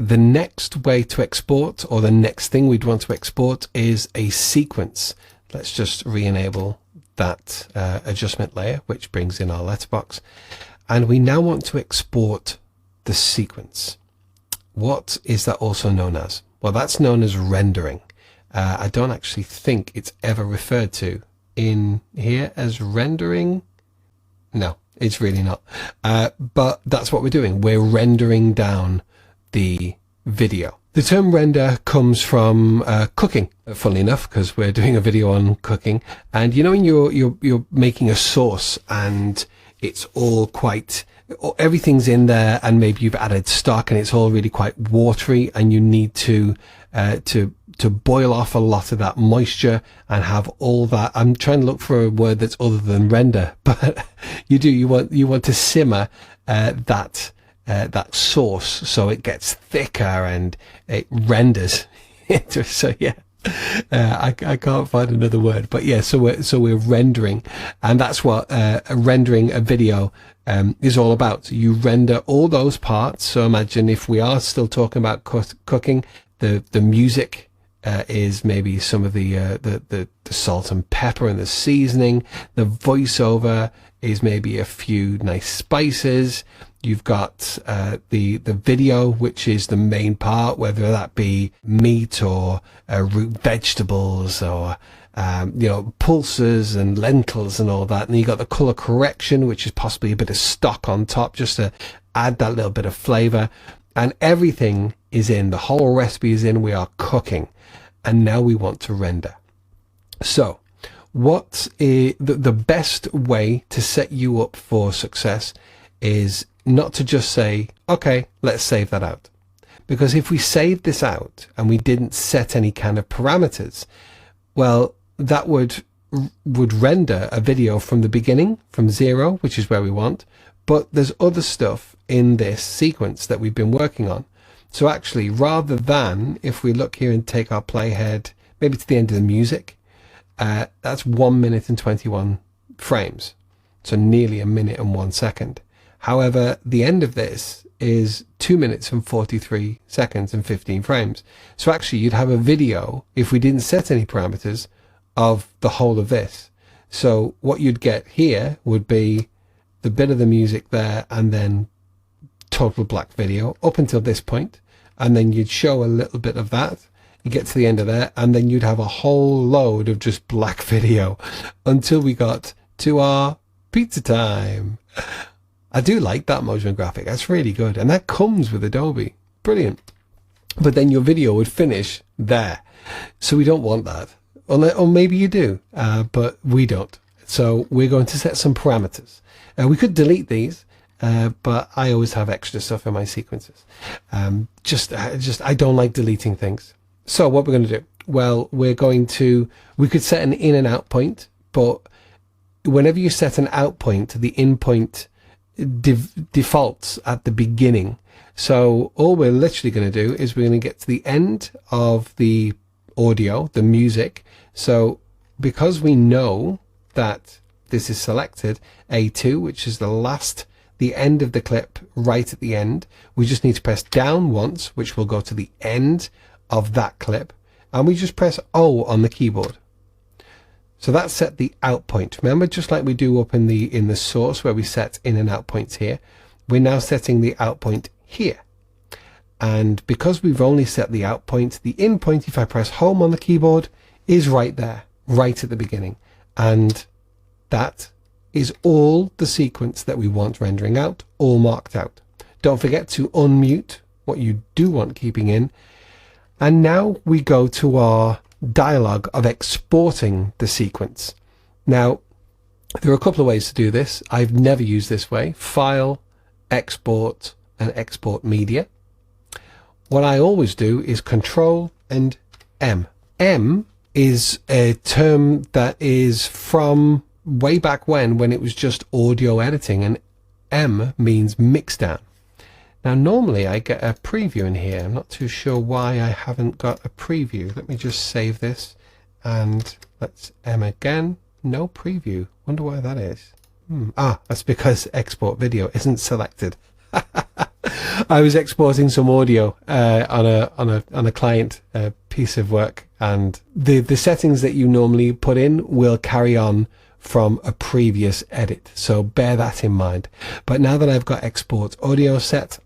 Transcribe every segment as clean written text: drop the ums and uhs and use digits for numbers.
the next way to export, or the next thing we'd want to export, is a sequence. Let's just re-enable that adjustment layer, which brings in our letterbox. And we now want to export the sequence. What is that also known as? Well, that's known as rendering. I don't actually think it's ever referred to in here as rendering. No, it's really not. But that's what we're doing. We're rendering down the video. The term render comes from cooking, funnily enough, because we're doing a video on cooking. And you know, when you're making a sauce and it's all quite, everything's in there, and maybe you've added stock and it's all really quite watery, and you need to boil off a lot of that moisture and have all that. I'm trying to look for a word that's other than render, but you want to simmer that sauce so it gets thicker and it renders. So yeah, I can't find another word, but yeah, so we're rendering, and that's what rendering a video is all about. You render all those parts. So imagine if we are still talking about cooking, the music is maybe some of the salt and pepper and the seasoning. The voiceover is maybe a few nice spices. You've got the video, which is the main part, whether that be meat or root vegetables, or pulses and lentils and all that. And you got the color correction, which is possibly a bit of stock on top, just to add that little bit of flavor. And everything is in. The whole recipe is in. We are cooking, and now we want to render. So, what is the best way to set you up for success is not to just say, okay, let's save that out. Because if we saved this out and we didn't set any kind of parameters, well, that would render a video from the beginning, from 0, which is where we want. But there's other stuff in this sequence that we've been working on. So actually, rather than, if we look here and take our playhead maybe to the end of the music, that's 1 minute and 21 frames. So nearly a minute and 1 second. However, the end of this is 2 minutes and 43 seconds and 15 frames. So actually, you'd have a video, if we didn't set any parameters, of the whole of this. So what you'd get here would be the bit of the music there, and then total black video up until this point, and then you'd show a little bit of that. You get to the end of there, and then you'd have a whole load of just black video until we got to our pizza time. I do like that motion graphic. That's really good. And that comes with Adobe. Brilliant. But then your video would finish there. So we don't want that. Or maybe you do, but we don't. So we're going to set some parameters. We could delete these, but I always have extra stuff in my sequences. I don't like deleting things. So what we're going to do? Well, we could set an in and out point, but whenever you set an out point, the in point defaults at the beginning. So all we're literally going to do is we're going to get to the end of the audio, the music. So because we know that this is selected, A2, which is the end of the clip right at the end, we just need to press down once, which will go to the end of that clip, and we just press O on the keyboard. So that's set the out point. Remember, just like we do up in the source where we set in and out points here, we're now setting the out point here. And because we've only set the out point, the in point, if I press home on the keyboard, is right there, right at the beginning. And that is all the sequence that we want rendering out, all marked out. Don't forget to unmute what you do want keeping in. And now we go to our dialog of exporting the sequence. Now, there are a couple of ways to do this. I've never used this way: File, Export, and Export Media. What I always do is Control and M. M is a term that is from way back when it was just audio editing, and M means mixdown. Now normally I get a preview in here. I'm not too sure why I haven't got a preview. Let me just save this and let's M again. No preview. Wonder why that is. That's because export video isn't selected. I was exporting some audio on a client piece of work, and the settings that you normally put in will carry on from a previous edit, so bear that in mind. But now that I've got export audio set,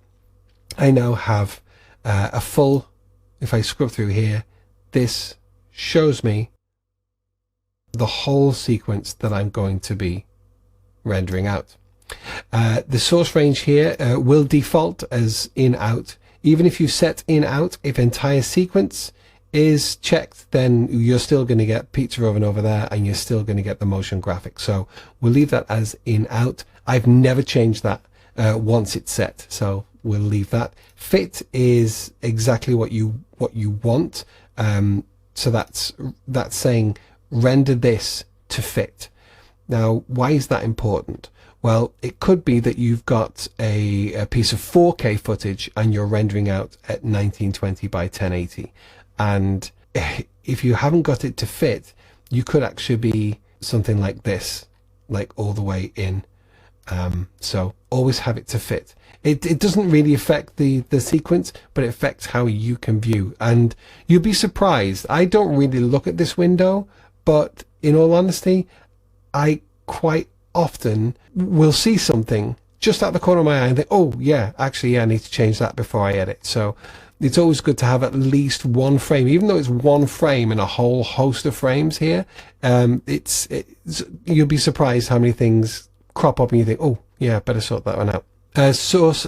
I now have a full, if I scrub through here, this shows me the whole sequence that I'm going to be rendering out. The source range here will default as in out. Even if you set in out, if entire sequence is checked, then you're still going to get pizza oven over there, and you're still going to get the motion graphic. So we'll leave that as in out. I've never changed that once it's set, so we'll leave that. Fit is exactly what you want. So that's saying render this to fit. Now, why is that important? Well, it could be that you've got a piece of 4K footage and you're rendering out at 1920 by 1080. And if you haven't got it to fit, you could actually be something like this, like all the way in. So always have it to fit. It doesn't really affect the sequence, but it affects how you can view. And you'll be surprised. I don't really look at this window, but in all honesty, I quite often will see something just out the corner of my eye and think, oh yeah, actually, yeah, I need to change that before I edit. So it's always good to have at least one frame, even though it's one frame in a whole host of frames here. You'll be surprised how many things crop up and you think, oh yeah, better sort that one out. Source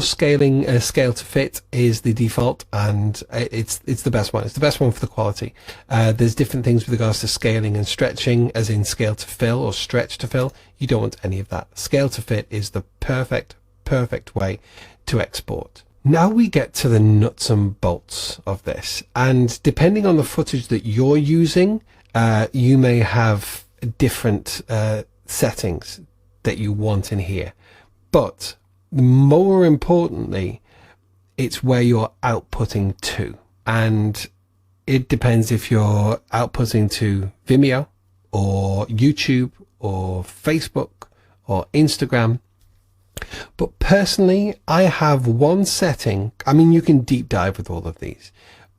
scaling, scale to fit is the default, and it's the best one. It's the best one for the quality. There's different things with regards to scaling and stretching, as in scale to fill or stretch to fill. You don't want any of that. Scale to fit is the perfect way to export. Now we get to the nuts and bolts of this, and depending on the footage that you're using, you may have different settings that you want in here. But more importantly, it's where you're outputting to. And it depends if you're outputting to Vimeo or YouTube or Facebook or Instagram. But personally, I have one setting. I mean, you can deep dive with all of these,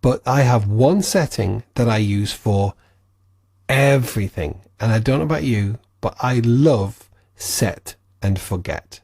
but I have one setting that I use for everything. And I don't know about you, but I love set and forget.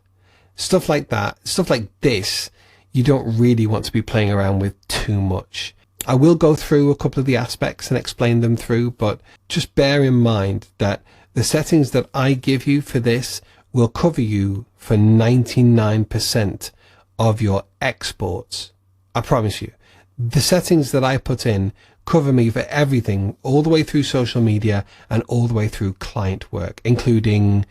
Stuff like that, stuff like this, you don't really want to be playing around with too much. I will go through a couple of the aspects and explain them through, but just bear in mind that the settings that I give you for this will cover you for 99% of your exports. I promise you. The settings that I put in cover me for everything, all the way through social media and all the way through client work, including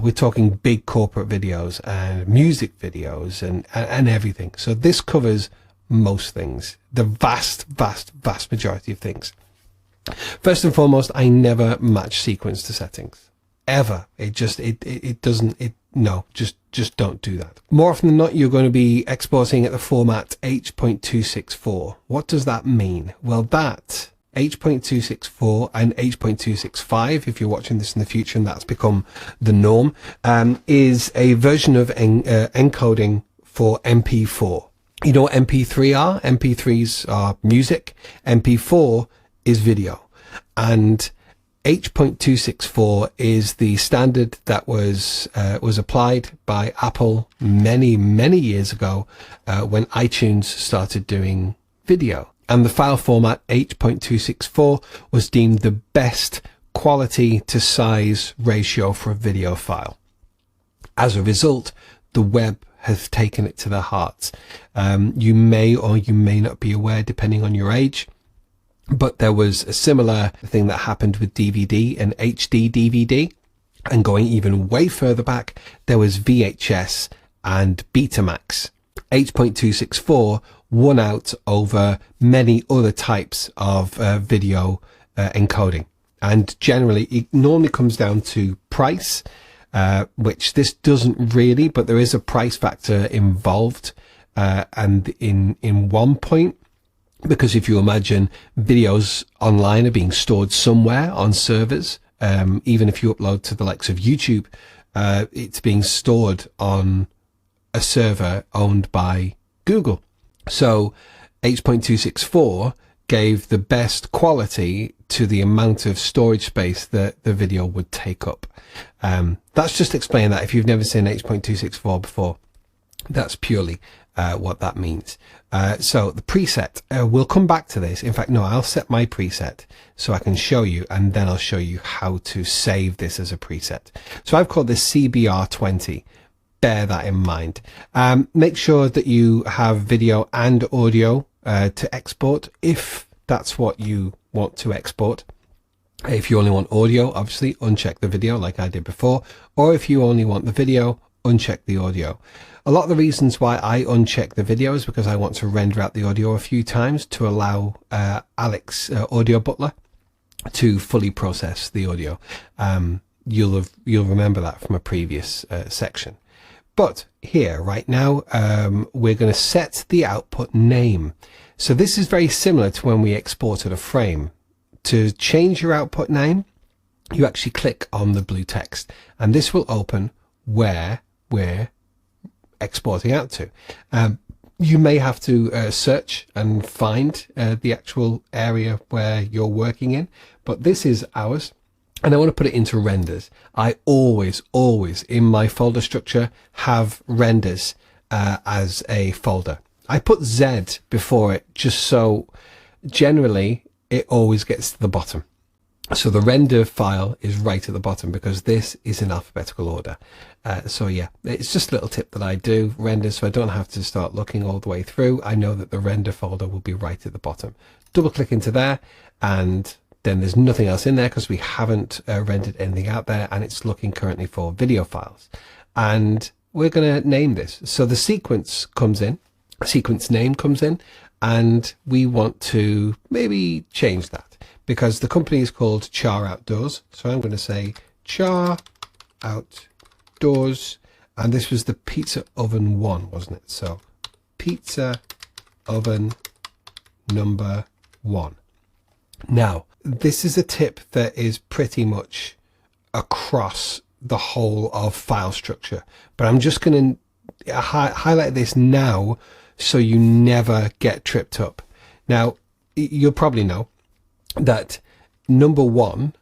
we're talking big corporate videos and music videos and everything. So this covers most things, the vast majority of things. First and foremost, I never match sequence to settings, ever. No, just don't do that. More often than not, you're going to be exporting at the format H.264. What does that mean? Well, that H.264 and H.265, if you're watching this in the future and that's become the norm, is a version of encoding for MP4. You know what MP3 are? MP3s are music. MP4 is video. And H.264 is the standard that was applied by Apple many years ago when iTunes started doing video. And the file format H.264 was deemed the best quality to size ratio for a video file. As a result, the web has taken it to their hearts. You may or you may not be aware, depending on your age, but there was a similar thing that happened with DVD and HD DVD. And going even way further back, there was VHS and Betamax. H.264 won out over many other types of video encoding. And generally, it normally comes down to price, which this doesn't really, but there is a price factor involved. And in one point, because if you imagine videos online are being stored somewhere on servers, even if you upload to the likes of YouTube, it's being stored on a server owned by Google. So 8.264 gave the best quality to the amount of storage space that the video would take up. That's just explaining that if you've never seen 8.264 before, that's purely what that means. So the preset, we'll come back to this. In fact, no, I'll set my preset so I can show you, and then I'll show you how to save this as a preset. So I've called this CBR20. Bear that in mind. Make sure that you have video and audio to export, if that's what you want to export. If you only want audio, obviously uncheck the video like I did before, or if you only want the video, uncheck the audio. A lot of the reasons why I uncheck the video is because I want to render out the audio a few times to allow Alex Audio Butler to fully process the audio. You'll remember that from a previous section. But here right now, we're going to set the output name. So this is very similar to when we exported a frame. To change your output name, you actually click on the blue text, and this will open where we're exporting out to. You may have to search and find the actual area where you're working in, but this is ours. And I want to put it into renders. I always in my folder structure have renders as a folder. I put Z before it just so generally it always gets to the bottom. So the render file is right at the bottom because this is in alphabetical order. So yeah, it's just a little tip that I do, render, so I don't have to start looking all the way through. I know that the render folder will be right at the bottom. Double click into there, and then there's nothing else in there because we haven't rendered anything out there, and it's looking currently for video files. And we're going to name this. So the sequence comes in, sequence name comes in, and we want to maybe change that because the company is called Char Outdoors. So I'm going to say Char Outdoors, and this was the pizza oven 1, wasn't it? So pizza oven number 1. Now, this is a tip that is pretty much across the whole of file structure, but I'm just going to highlight this now so you never get tripped up. Now, you'll probably know that number 1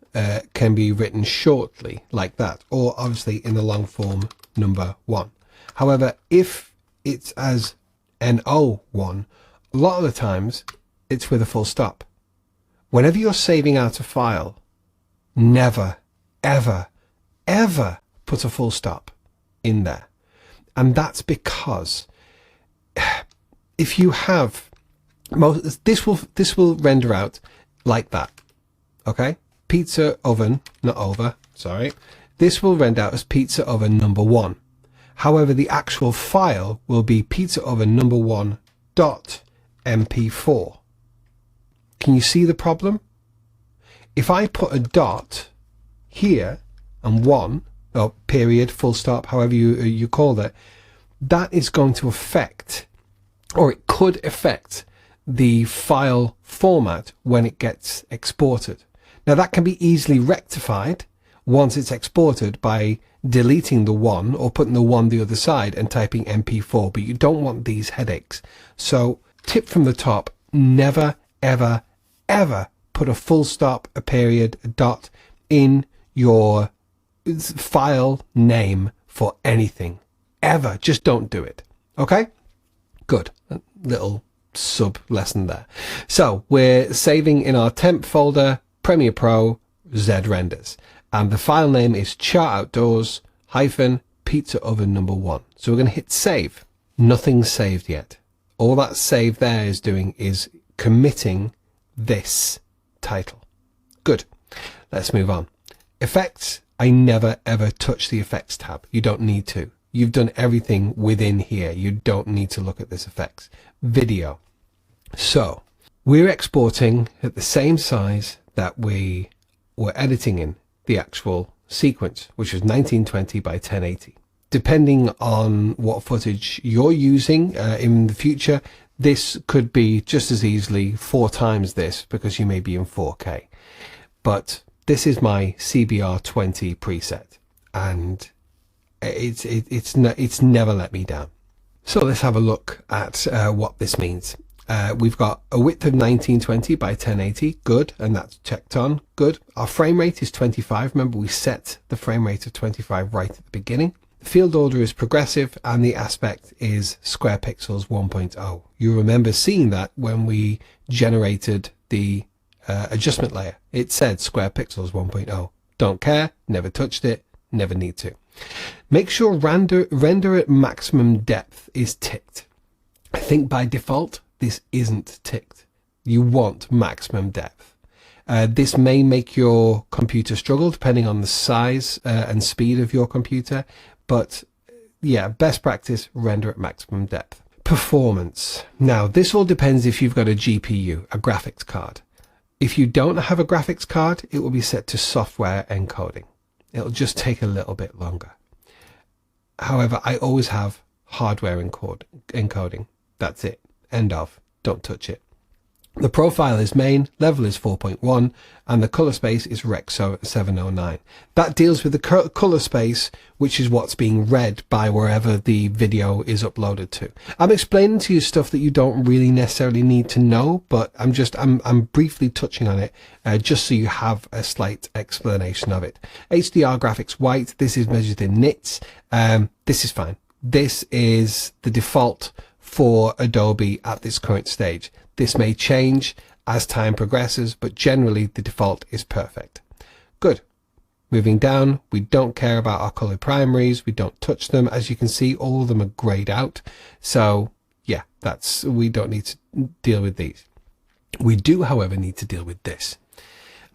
can be written shortly like that, or obviously in the long form number 1. However, if it's as NO1, a lot of the times it's with a full stop. Whenever you're saving out a file, never, ever, ever put a full stop in there. And that's because if you have this will render out like that. Okay? Pizza oven, not over, sorry. This will render out as pizza oven number 1. However, the actual file will be pizza oven number 1.mp4. Can you see the problem? If I put a dot here and 1, or period, full stop, however you call that, that is going to affect, or it could affect, the file format when it gets exported. Now that can be easily rectified once it's exported by deleting the 1 or putting the 1 the other side and typing MP4, but you don't want these headaches. So tip from the top, never, ever, ever put a full stop, a period, a dot in your file name for anything. Ever. Just don't do it. Okay? Good. A little sub lesson there. So we're saving in our temp folder, Premiere Pro, Z renders. And the file name is Char Outdoors -pizza oven number 1. So we're going to hit save. Nothing's saved yet. All that save there is doing is committing this title. Good. Let's move on. Effects. I never ever touch the effects tab. You don't need to. You've done everything within here. You don't need to look at this effects. Video. So we're exporting at the same size that we were editing in the actual sequence, which was 1920 by 1080. Depending on what footage you're using in the future, this could be just as easily 4 times this because you may be in 4K. But this is my CBR20 preset, and it's never let me down. So let's have a look at what this means. We've got a width of 1920 by 1080, good, and that's checked on, good. Our frame rate is 25. Remember, we set the frame rate of 25 right at the beginning. The field order is progressive, and the aspect is square pixels 1.0. You remember seeing that when we generated the adjustment layer. It said square pixels 1.0. Don't care, never touched it, never need to. Make sure render at maximum depth is ticked. I think by default this isn't ticked. You want maximum depth. This may make your computer struggle depending on the size and speed of your computer, but yeah, best practice, render at maximum depth. Performance. Now this all depends if you've got a GPU, a graphics card. If you don't have a graphics card, it will be set to software encoding. It'll just take a little bit longer. However, I always have hardware encoding. That's it. End of. Don't touch it. The profile is main, level is 4.1, and the color space is Rec 709. That deals with the color space, which is what's being read by wherever the video is uploaded to. I'm explaining to you stuff that you don't really necessarily need to know, but I'm briefly touching on it, just so you have a slight explanation of it. HDR graphics white, this is measured in nits. This is fine. This is the default for Adobe at this current stage. This may change as time progresses, but generally the default is perfect. Good. Moving down, we don't care about our color primaries. We don't touch them. As you can see, all of them are grayed out. So yeah, we don't need to deal with these. We do, however, need to deal with this.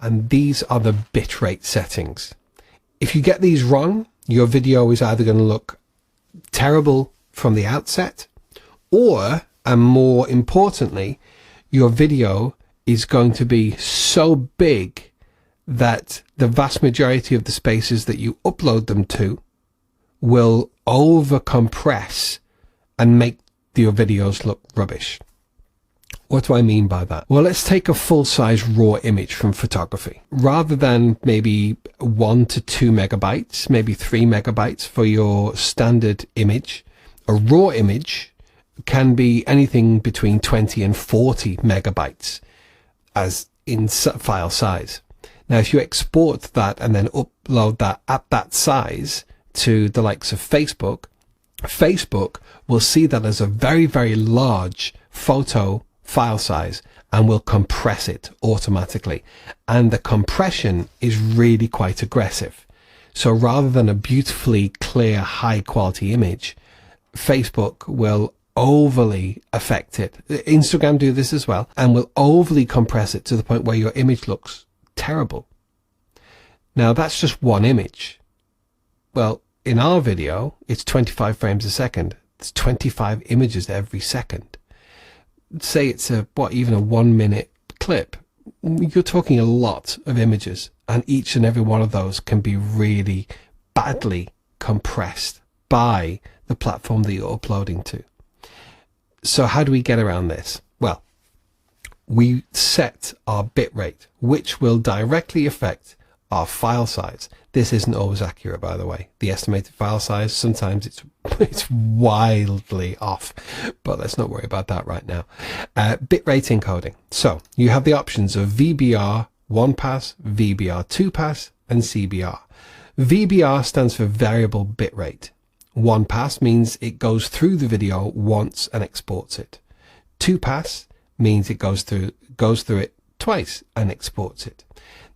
And these are the bitrate settings. If you get these wrong, your video is either going to look terrible from the outset, or, and more importantly, your video is going to be so big that the vast majority of the spaces that you upload them to will over compress and make your videos look rubbish. What do I mean by that? Well, let's take a full-size raw image from photography. Rather than maybe 1 to 2 megabytes, maybe 3 megabytes for your standard image, a raw image can be anything between 20 and 40 megabytes as in file size. Now, if you export that and then upload that at that size to the likes of Facebook, Facebook will see that as a very, very large photo file size and will compress it automatically. And the compression is really quite aggressive. So rather than a beautifully clear, high quality image, Facebook will overly affect it. Instagram do this as well, and will overly compress it to the point where your image looks terrible. Now that's just one image. Well, in our video, it's 25 frames a second. It's 25 images every second. Say it's even a 1 minute clip. You're talking a lot of images, and each and every one of those can be really badly compressed by the platform that you're uploading to. So how do we get around this? Well, we set our bitrate, which will directly affect our file size. This isn't always accurate, by the way. The estimated file size, sometimes it's wildly off, but let's not worry about that right now. Bitrate encoding. So you have the options of VBR 1-pass, VBR 2-pass, and CBR. VBR stands for variable bitrate. 1-pass means it goes through the video once and exports it. 2-pass means it goes through it twice and exports it.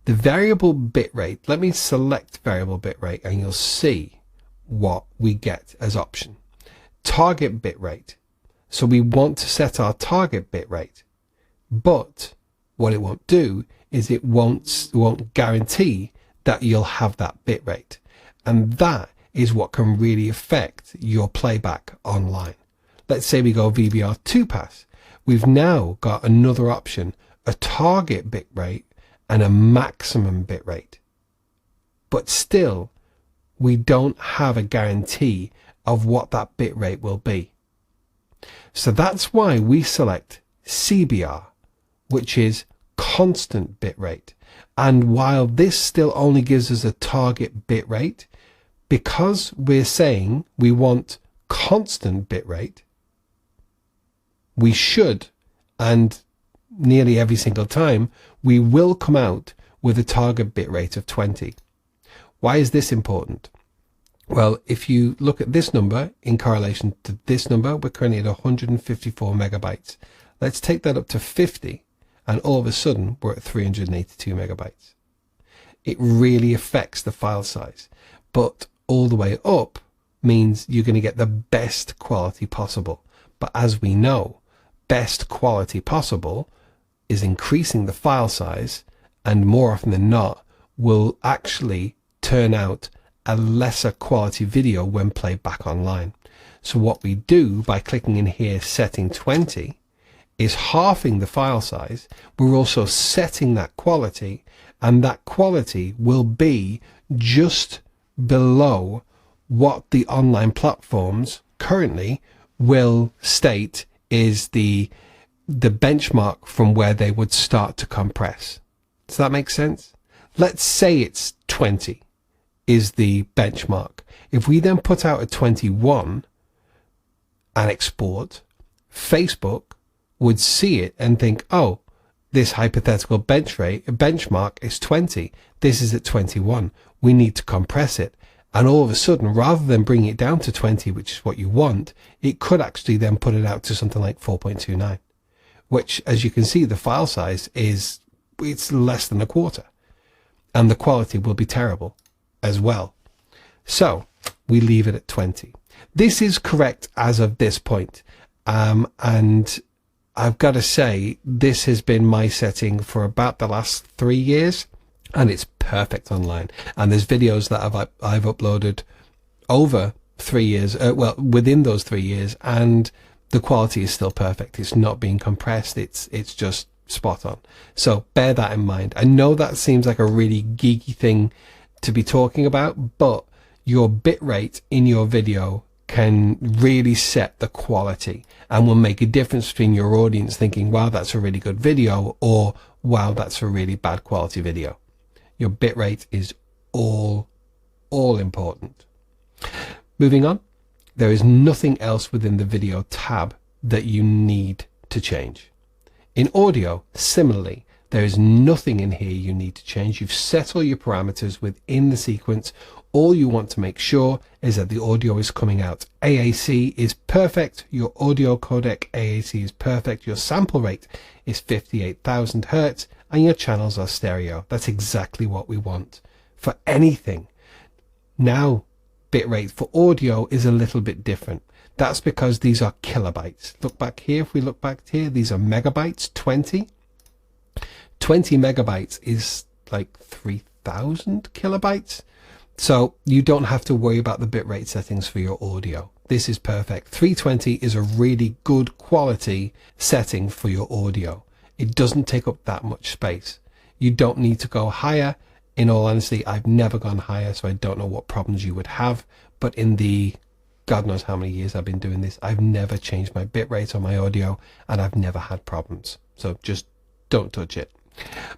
The variable bitrate, let me select variable bitrate and you'll see what we get as option. Target bitrate. So we want to set our target bitrate, but what it won't do is it won't guarantee that you'll have that bitrate. And that is what can really affect your playback online. Let's say we go VBR 2-pass. We've now got another option, a target bitrate and a maximum bitrate. But still, we don't have a guarantee of what that bitrate will be. So that's why we select CBR, which is constant bitrate. And while this still only gives us a target bitrate, because we're saying we want constant bitrate, we should, and nearly every single time, we will come out with a target bitrate of 20. Why is this important? Well, if you look at this number in correlation to this number, we're currently at 154 megabytes. Let's take that up to 50, and all of a sudden we're at 382 megabytes. It really affects the file size, but all the way up means you're going to get the best quality possible. But as we know, best quality possible is increasing the file size, and more often than not will actually turn out a lesser quality video when played back online. So what we do by clicking in here, setting 20, is halving the file size. We're also setting that quality, and that quality will be just below what the online platforms currently will state is the benchmark from where they would start to compress. Does that make sense? Let's say it's 20 is the benchmark. If we then put out a 21 and export, Facebook would see it and think, oh, this hypothetical benchmark is 20. This is at 21. We need to compress it. And all of a sudden, rather than bringing it down to 20, which is what you want, it could actually then put it out to something like 4.29, which, as you can see, the file size it's less than a quarter, and the quality will be terrible as well. So we leave it at 20. This is correct as of this point. And I've got to say, this has been my setting for about the last 3 years, and it's perfect online. And there's videos that I've uploaded over 3 years, well, within those 3 years, and the quality is still perfect. It's not being compressed. It's just spot on. So bear that in mind. I know that seems like a really geeky thing to be talking about, but your bitrate in your video can really set the quality and will make a difference between your audience thinking, wow, that's a really good video, or wow, that's a really bad quality video. Your bitrate is all important. Moving on, there is nothing else within the video tab that you need to change. In audio, similarly, there is nothing in here you need to change. You've set all your parameters within the sequence. All you want to make sure is that the audio is coming out. AAC is perfect. Your audio codec AAC is perfect. Your sample rate is 58,000 Hertz, and your channels are stereo. That's exactly what we want for anything. Now, bitrate for audio is a little bit different. That's because these are kilobytes. Look back here. If we look back here, these are megabytes, 20. 20 megabytes is like 3,000 kilobytes. So you don't have to worry about the bitrate settings for your audio. This is perfect. 320 is a really good quality setting for your audio. It doesn't take up that much space. You don't need to go higher. In all honesty, I've never gone higher, so I don't know what problems you would have. But in the God knows how many years I've been doing this, I've never changed my bitrate on my audio, and I've never had problems. So just don't touch it.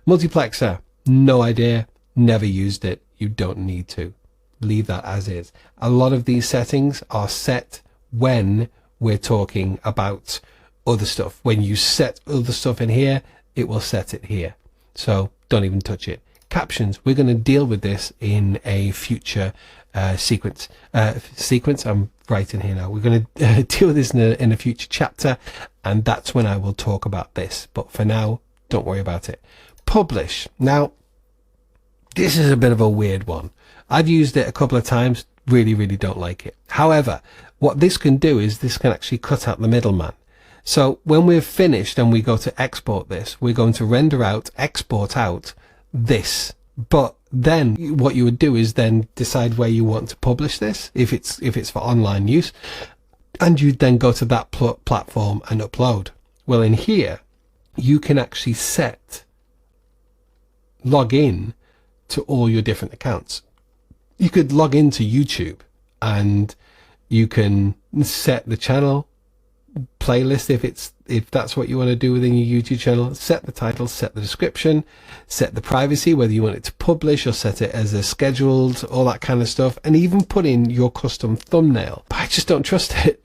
Multiplexer, no idea, never used it. You don't need to. Leave that as is. A lot of these settings are set when we're talking about other stuff. When you set other stuff in here, it will set it here. So don't even touch it. Captions, we're going to deal with this in a future sequence. I'm writing here now. We're going to deal with this in a future chapter, and that's when I will talk about this. But for now, don't worry about it. Publish. Now, this is a bit of a weird one. I've used it a couple of times, really don't like it. However, what this can do is this can actually cut out the middleman. So when we're finished and we go to export this, we're going to render out, export out this. But then what you would do is then decide where you want to publish this, if it's for online use, and you then go to that platform and upload. Well, in here, you can actually log in to all your different accounts. You could log into YouTube and you can set the channel playlist if that's what you want to do within your YouTube channel. Set the title, set the description, set the privacy, whether you want it to publish or set it as a scheduled, all that kind of stuff, and even put in your custom thumbnail. But I just don't trust it.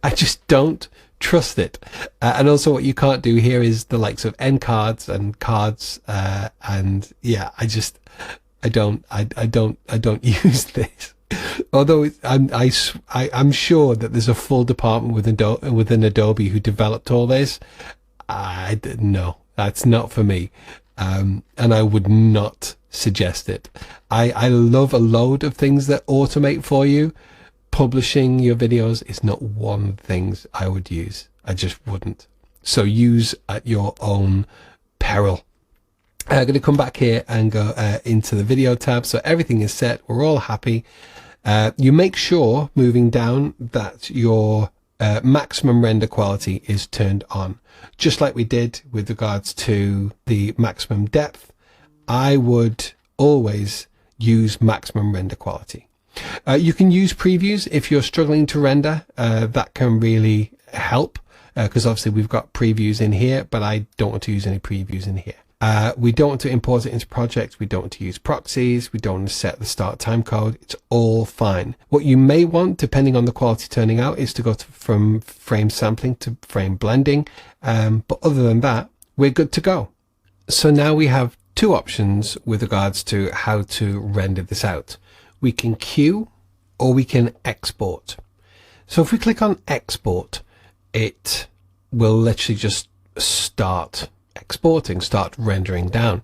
I just don't Trust it. And also what you can't do here is the likes of end cards and cards. And yeah, I don't use this. Although I'm sure that there's a full department within Adobe who developed all this. No, that's not for me. And I would not suggest it. I love a load of things that automate for you. Publishing your videos is not one thing I would use. I just wouldn't. So use at your own peril. I'm going to come back here and go into the video tab. So everything is set. We're all happy. You make sure, moving down, that your maximum render quality is turned on. Just like we did with regards to the maximum depth, I would always use maximum render quality. You can use previews if you're struggling to render. That can really help because obviously we've got previews in here, but I don't want to use any previews in here. We don't want to import it into projects. We don't want to use proxies. We don't want to set the start time code. It's all fine. What you may want, depending on the quality turning out, is to go from frame sampling to frame blending. But other than that, we're good to go. So now we have two options with regards to how to render this out. We can queue or we can export. So if we click on export, it will literally just start exporting, start rendering down,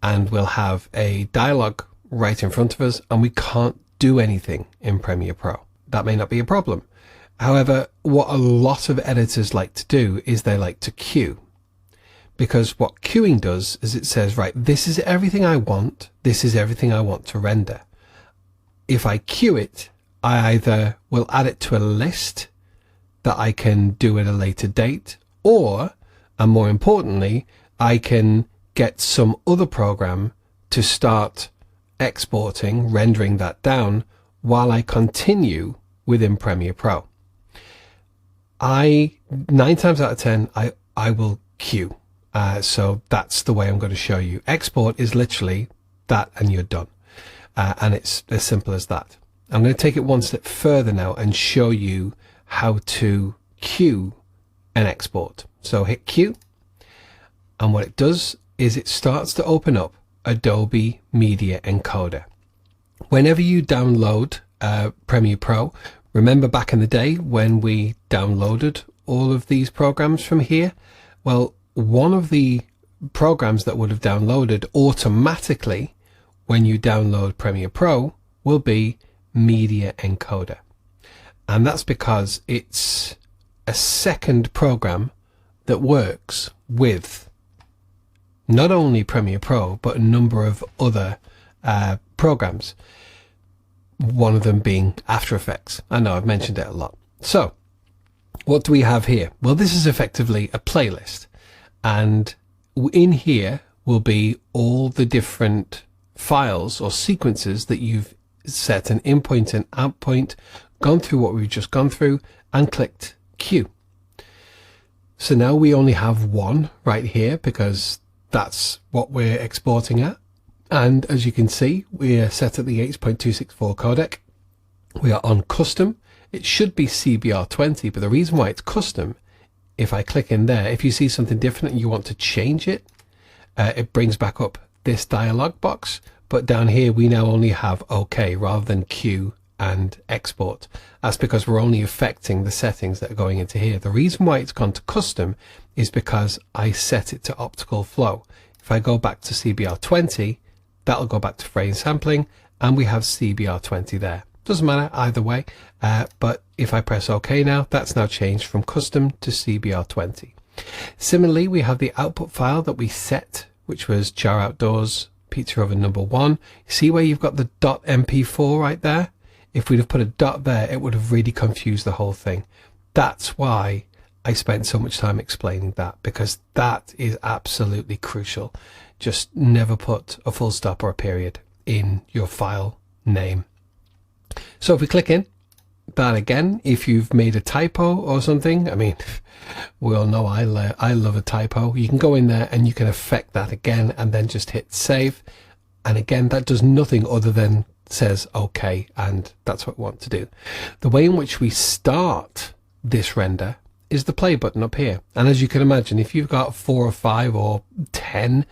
and we'll have a dialog right in front of us and we can't do anything in Premiere Pro. That may not be a problem. However, what a lot of editors like to do is they like to queue, because what queuing does is it says, right, this is everything I want. This is everything I want to render. If I queue it, I either will add it to a list that I can do at a later date, or, and more importantly, I can get some other program to start exporting, rendering that down while I continue within Premiere Pro. 9 times out of 10, I will queue. So that's the way I'm going to show you. Export is literally that and you're done. And it's as simple as that. I'm going to take it one step further now and show you how to queue an export. So hit Q, and what it does is it starts to open up Adobe Media Encoder. Whenever you download Premiere Pro, remember back in the day when we downloaded all of these programs from here? Well, one of the programs that would have downloaded automatically when you download Premiere Pro will be Media Encoder. And that's because it's a second program that works with not only Premiere Pro, but a number of other programs. One of them being After Effects. I know I've mentioned it a lot. So what do we have here? Well, this is effectively a playlist. And in here will be all the different files or sequences that you've set an in point and out point, gone through what we've just gone through, and clicked Q. So now we only have one right here because that's what we're exporting at. And as you can see, we are set at the 8.264 codec. We are on custom. It should be CBR20, but the reason why it's custom, if I click in there, if you see something different and you want to change it, it brings back up this dialog box. But down here, we now only have OK rather than Q and export. That's because we're only affecting the settings that are going into here. The reason why it's gone to custom is because I set it to optical flow. If I go back to CBR20, that'll go back to frame sampling, and we have CBR20 there. Doesn't matter either way, but if I press OK now, that's now changed from custom to CBR20. Similarly, we have the output file that we set, which was Char Outdoors Pizza Oven number 1. See where you've got the .mp4 right there? If we'd have put a dot there, it would have really confused the whole thing. That's why I spent so much time explaining that, because that is absolutely crucial. Just never put a full stop or a period in your file name. So if we click in that again, if you've made a typo or something, I mean, we all know I love a typo. You can go in there and you can affect that again and then just hit save. And again, that does nothing other than says OK, and that's what we want to do. The way in which we start this render is the play button up here. And as you can imagine, if you've got 4 or 5 or 10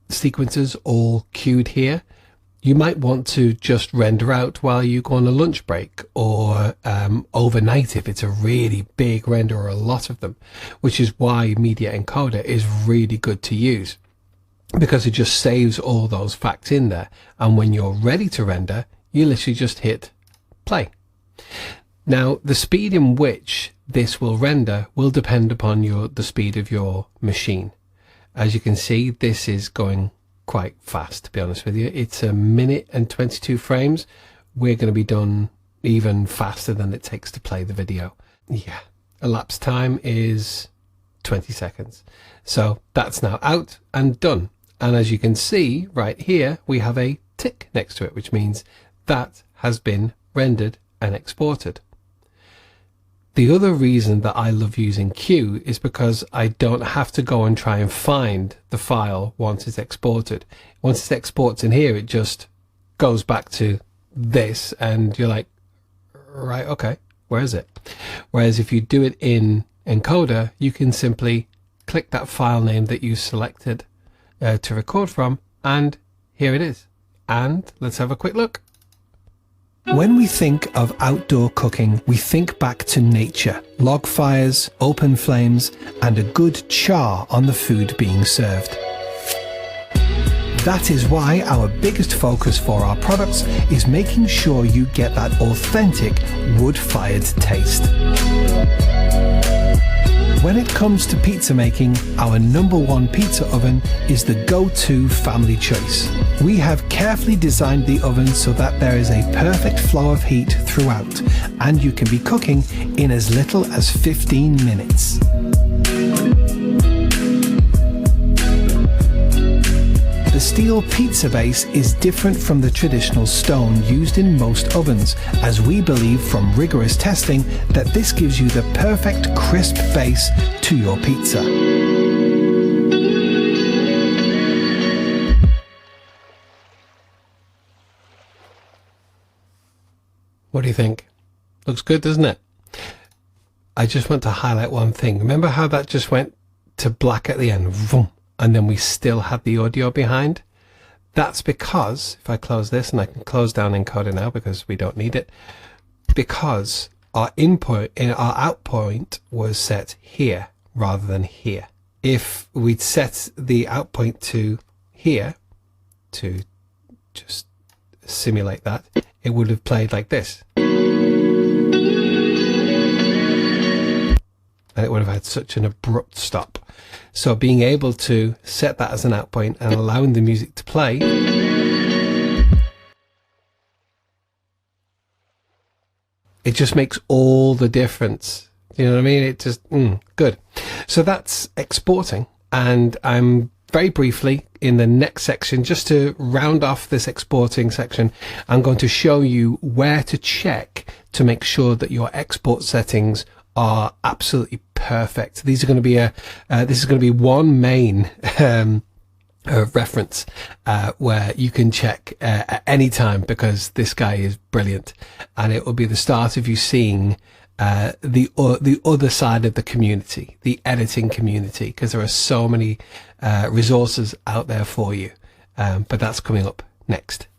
sequences all queued here, you might want to just render out while you go on a lunch break, or overnight if it's a really big render or a lot of them, which is why Media Encoder is really good to use, because it just saves all those facts in there. And when you're ready to render, you literally just hit play. Now, the speed in which this will render will depend upon the speed of your machine. As you can see, this is going quite fast, to be honest with you. It's 1 minute and 22 frames. We're going to be done even faster than it takes to play the video. Yeah, elapsed time is 20 seconds. So that's now out and done. And as you can see right here, we have a tick next to it, which means that has been rendered and exported. The other reason that I love using Q is because I don't have to go and try and find the file once it's exported. Once it exports in here, it just goes back to this, and you're like, right, okay, where is it? Whereas if you do it in Encoder, you can simply click that file name that you selected to record from, and here it is. And let's have a quick look. When we think of outdoor cooking, we think back to nature, log fires, open flames, and a good char on the food being served. That is why our biggest focus for our products is making sure you get that authentic wood-fired taste. When it comes to pizza making, our #1 pizza oven is the go-to family choice. We have carefully designed the oven so that there is a perfect flow of heat throughout, and you can be cooking in as little as 15 minutes. The steel pizza base is different from the traditional stone used in most ovens, as we believe from rigorous testing that this gives you the perfect crisp base to your pizza. What do you think? Looks good, doesn't it? I just want to highlight one thing. Remember how that just went to black at the end? Vroom. And then we still had the audio behind? That's because, if I close this, and I can close down Encoder now because we don't need it, because our out point was set here rather than here. If we'd set the out point to here, to just simulate that, it would have played like this. And it would have had such an abrupt stop. So being able to set that as an out point and allowing the music to play, it just makes all the difference. You know what I mean? It just, good. So that's exporting. And I'm very briefly in the next section, just to round off this exporting section, I'm going to show you where to check to make sure that your export settings are absolutely perfect. These are going to be this is going to be one main reference where you can check at any time, because this guy is brilliant, and it will be the start of you seeing the other side of the community, the editing community, because there are so many resources out there for you. But that's coming up next.